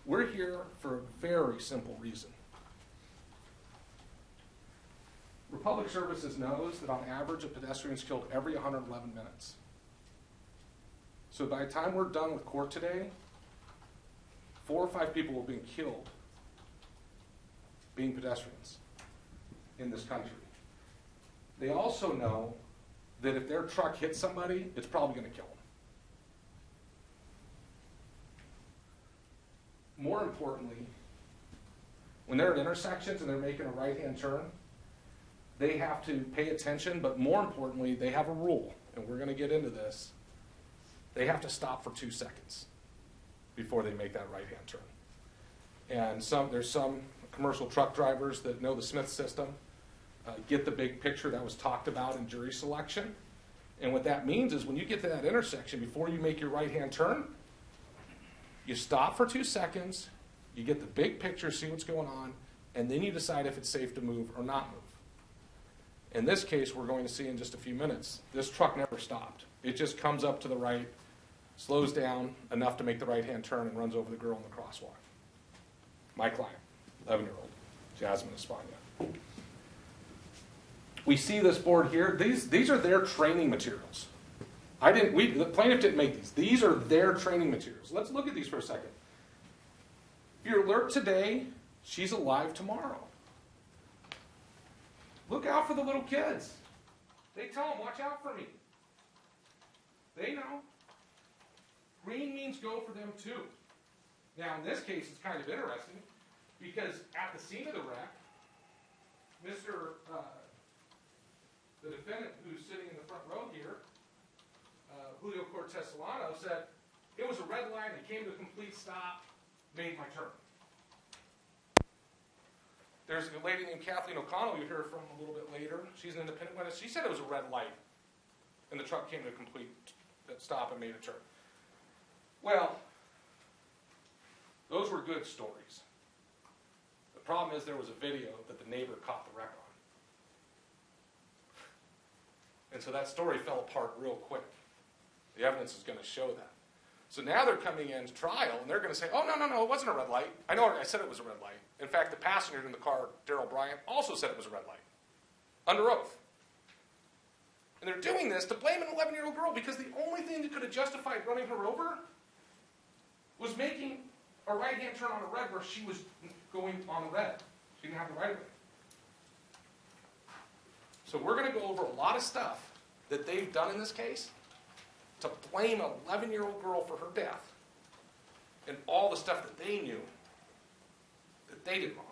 We're here for a very simple reason. Republic Services knows that on average a pedestrian is killed every 111 minutes. So by the time we're done with court today, 4 or 5 people will have been killed being pedestrians in this country. They also know that if their truck hits somebody, it's probably going to kill them. More importantly, when they're at intersections and they're making a right-hand turn, they have to pay attention, but more importantly, they have a rule, and we're going to get into this. They have to stop for 2 seconds before they make that right-hand turn. And there's some commercial truck drivers that know the Smith system, get the big picture that was talked about in jury selection. And what that means is when you get to that intersection, before you make your right-hand turn, you stop for 2 seconds, you get the big picture, see what's going on, and then you decide if it's safe to move or not move. In this case, we're going to see in just a few minutes, this truck never stopped. It just comes up to the right, slows down enough to make the right-hand turn, and runs over the girl in the crosswalk. My client, 11-year-old, Jazmin Espana. We see this board here. These are their training materials. The plaintiff didn't make these. These are their training materials. Let's look at these for a second. If you're alert today, she's alive tomorrow. Look out for the little kids. They tell them, watch out for me. They know. Green means go for them too. Now in this case, it's kind of interesting because at the scene of the wreck, the defendant who's sitting in the front row here, Julio Cortez Solano, said, it was a red line, it came to a complete stop, made my turn. There's a lady named Kathleen O'Connell you'll hear from a little bit later. She's an independent witness. She said it was a red light, and the truck came to a complete stop and made a turn. Well, those were good stories. The problem is there was a video that the neighbor caught the wreck on. And so that story fell apart real quick. The evidence is going to show that. So now they're coming into trial, and they're going to say, oh, no, it wasn't a red light. I know I said it was a red light. In fact, the passenger in the car, Daryl Bryant, also said it was a red light, under oath. And they're doing this to blame an 11-year-old girl because the only thing that could have justified running her over was making a right-hand turn on a red where she was going on the red. She didn't have the right of way. So we're going to go over a lot of stuff that they've done in this case to blame an 11-year-old girl for her death and all the stuff that they knew that they did wrong.